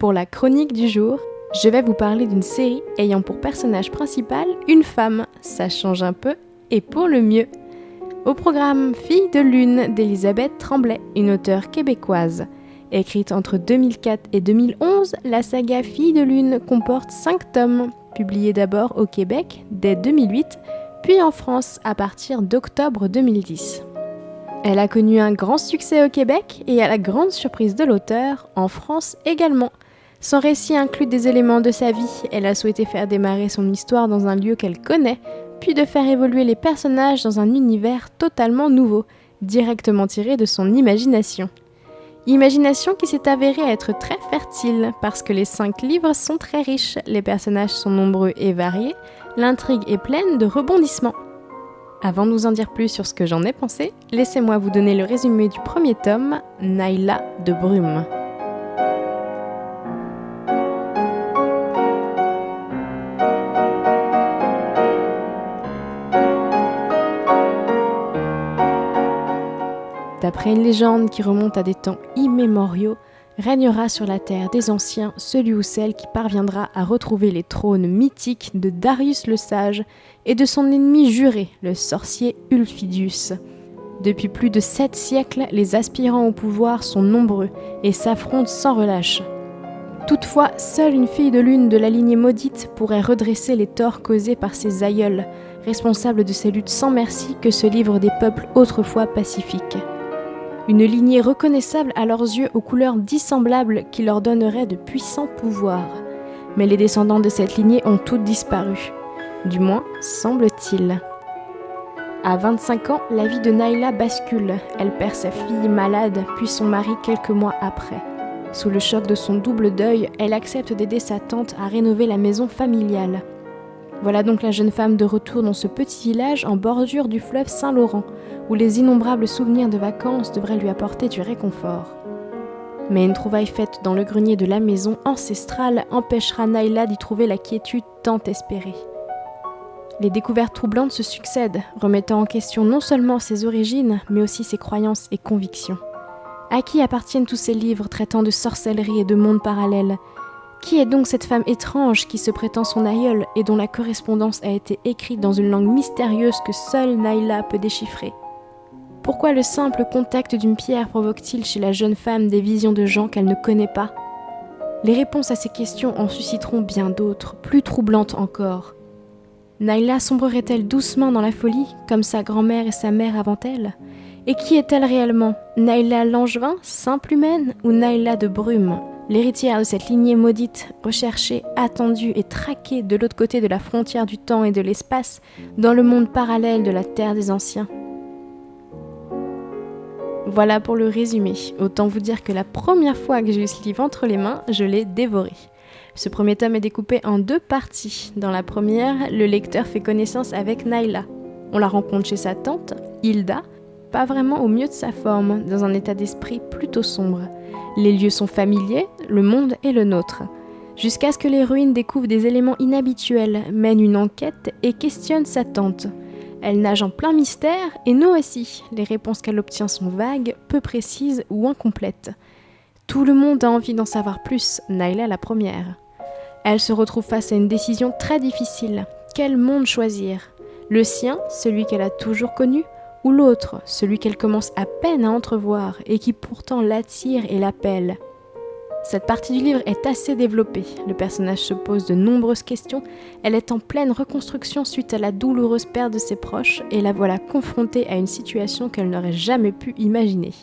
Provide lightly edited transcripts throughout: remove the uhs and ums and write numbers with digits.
Pour la chronique du jour, je vais vous parler d'une série ayant pour personnage principal une femme. Ça change un peu et pour le mieux. Au programme Fille de lune d'Elisabeth Tremblay, une auteure québécoise. Écrite entre 2004 et 2011, la saga Fille de lune comporte 5 tomes, publiés d'abord au Québec dès 2008, puis en France à partir d'octobre 2010. Elle a connu un grand succès au Québec et à la grande surprise de l'auteur, en France également. Son récit inclut des éléments de sa vie. Elle a souhaité faire démarrer son histoire dans un lieu qu'elle connaît, puis de faire évoluer les personnages dans un univers totalement nouveau, directement tiré de son imagination. Imagination qui s'est avérée être très fertile, parce que les 5 livres sont très riches, les personnages sont nombreux et variés, l'intrigue est pleine de rebondissements. Avant de vous en dire plus sur ce que j'en ai pensé, laissez-moi vous donner le résumé du premier tome, Naïla de Brume. D'après une légende qui remonte à des temps immémoriaux, régnera sur la terre des anciens celui ou celle qui parviendra à retrouver les trônes mythiques de Darius le Sage et de son ennemi juré, le sorcier Ulfidius. Depuis plus de 7 siècles, les aspirants au pouvoir sont nombreux et s'affrontent sans relâche. Toutefois, seule une fille de lune de la lignée maudite pourrait redresser les torts causés par ses aïeuls, responsables de ces luttes sans merci que se livrent des peuples autrefois pacifiques. Une lignée reconnaissable à leurs yeux aux couleurs dissemblables qui leur donneraient de puissants pouvoirs. Mais les descendants de cette lignée ont toutes disparu. Du moins, semble-t-il. À 25 ans, la vie de Naïla bascule. Elle perd sa fille malade, puis son mari quelques mois après. Sous le choc de son double deuil, elle accepte d'aider sa tante à rénover la maison familiale. Voilà donc la jeune femme de retour dans ce petit village en bordure du fleuve Saint-Laurent, où les innombrables souvenirs de vacances devraient lui apporter du réconfort. Mais une trouvaille faite dans le grenier de la maison ancestrale empêchera Naïla d'y trouver la quiétude tant espérée. Les découvertes troublantes se succèdent, remettant en question non seulement ses origines, mais aussi ses croyances et convictions. À qui appartiennent tous ces livres traitant de sorcellerie et de mondes parallèles ? Qui est donc cette femme étrange qui se prétend son aïeule et dont la correspondance a été écrite dans une langue mystérieuse que seule Naïla peut déchiffrer ? Pourquoi le simple contact d'une pierre provoque-t-il chez la jeune femme des visions de gens qu'elle ne connaît pas ? Les réponses à ces questions en susciteront bien d'autres, plus troublantes encore. Naïla sombrerait-elle doucement dans la folie, comme sa grand-mère et sa mère avant elle ? Et qui est-elle réellement ? Naïla Langevin, simple humaine, ou Naïla de Brume ? L'héritière de cette lignée maudite, recherchée, attendue et traquée de l'autre côté de la frontière du temps et de l'espace, dans le monde parallèle de la Terre des Anciens. Voilà pour le résumé. Autant vous dire que la première fois que j'ai eu ce livre entre les mains, je l'ai dévoré. Ce premier tome est découpé en 2 parties. Dans la première, le lecteur fait connaissance avec Naïla. On la rencontre chez sa tante, Hilda, pas vraiment au mieux de sa forme, dans un état d'esprit plutôt sombre. Les lieux sont familiers, le monde est le nôtre. Jusqu'à ce que l'héroïne découvre des éléments inhabituels, mène une enquête et questionne sa tante. Elle nage en plein mystère et nous aussi. Les réponses qu'elle obtient sont vagues, peu précises ou incomplètes. Tout le monde a envie d'en savoir plus, Naïla la première. Elle se retrouve face à une décision très difficile. Quel monde choisir ? Le sien, celui qu'elle a toujours connu ? Ou l'autre, celui qu'elle commence à peine à entrevoir et qui pourtant l'attire et l'appelle. Cette partie du livre est assez développée. Le personnage se pose de nombreuses questions. Elle est en pleine reconstruction suite à la douloureuse perte de ses proches et la voilà confrontée à une situation qu'elle n'aurait jamais pu imaginer.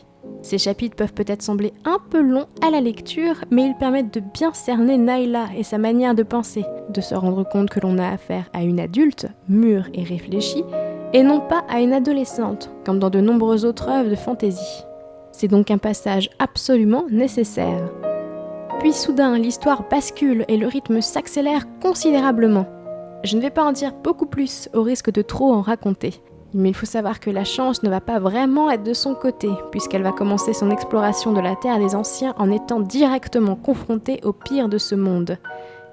Ces chapitres peuvent peut-être sembler un peu longs à la lecture, mais ils permettent de bien cerner Naïla et sa manière de penser, de se rendre compte que l'on a affaire à une adulte, mûre et réfléchie, et non pas à une adolescente, comme dans de nombreuses autres œuvres de fantaisie. C'est donc un passage absolument nécessaire. Puis soudain, l'histoire bascule et le rythme s'accélère considérablement. Je ne vais pas en dire beaucoup plus, au risque de trop en raconter. Mais il faut savoir que la chance ne va pas vraiment être de son côté, puisqu'elle va commencer son exploration de la Terre des Anciens en étant directement confrontée au pire de ce monde.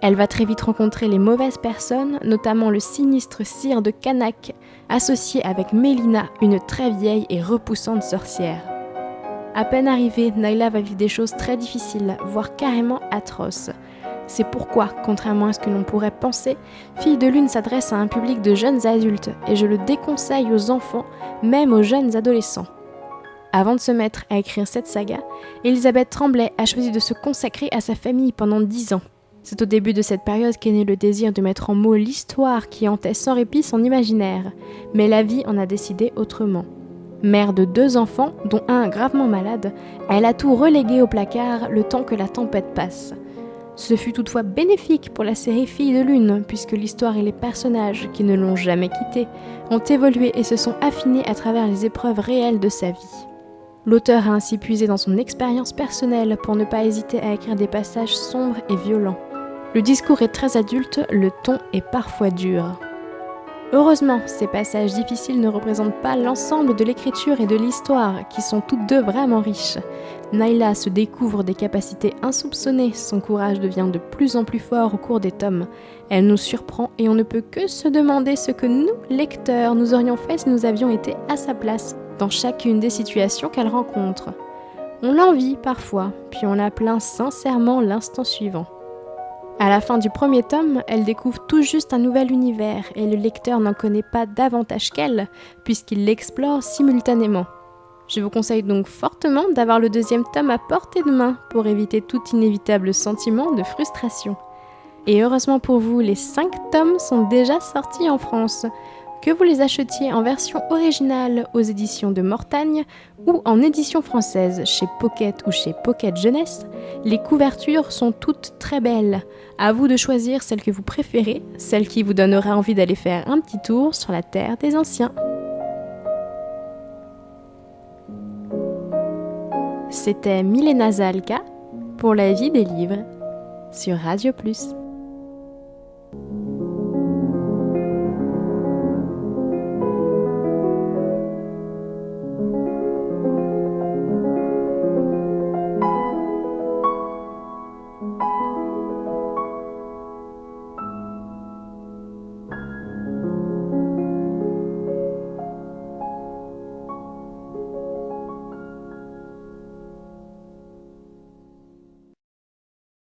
Elle va très vite rencontrer les mauvaises personnes, notamment le sinistre sire de Canac, associé avec Mélina, une très vieille et repoussante sorcière. À peine arrivée, Nayla va vivre des choses très difficiles, voire carrément atroces. C'est pourquoi, contrairement à ce que l'on pourrait penser, Fille de Lune s'adresse à un public de jeunes adultes et je le déconseille aux enfants, même aux jeunes adolescents. Avant de se mettre à écrire cette saga, Elisabeth Tremblay a choisi de se consacrer à sa famille pendant 10 ans. C'est au début de cette période qu'est né le désir de mettre en mots l'histoire qui hantait sans répit son imaginaire, mais la vie en a décidé autrement. Mère de 2 enfants, dont un gravement malade, elle a tout relégué au placard le temps que la tempête passe. Ce fut toutefois bénéfique pour la série Fille de Lune, puisque l'histoire et les personnages, qui ne l'ont jamais quittée, ont évolué et se sont affinés à travers les épreuves réelles de sa vie. L'auteur a ainsi puisé dans son expérience personnelle pour ne pas hésiter à écrire des passages sombres et violents. Le discours est très adulte, le ton est parfois dur. Heureusement, ces passages difficiles ne représentent pas l'ensemble de l'écriture et de l'histoire, qui sont toutes deux vraiment riches. Nayla se découvre des capacités insoupçonnées, son courage devient de plus en plus fort au cours des tomes. Elle nous surprend et on ne peut que se demander ce que nous, lecteurs, nous aurions fait si nous avions été à sa place, dans chacune des situations qu'elle rencontre. On l'envie parfois, puis on la plaint sincèrement l'instant suivant. À la fin du premier tome, elle découvre tout juste un nouvel univers et le lecteur n'en connaît pas davantage qu'elle, puisqu'il l'explore simultanément. Je vous conseille donc fortement d'avoir le 2e tome à portée de main pour éviter tout inévitable sentiment de frustration. Et heureusement pour vous, les 5 tomes sont déjà sortis en France. Que vous les achetiez en version originale aux éditions de Mortagne ou en édition française chez Pocket ou chez Pocket Jeunesse, les couvertures sont toutes très belles. À vous de choisir celle que vous préférez, celle qui vous donnera envie d'aller faire un petit tour sur la terre des anciens. C'était Milena Zalka pour La vie des livres sur Radio Plus.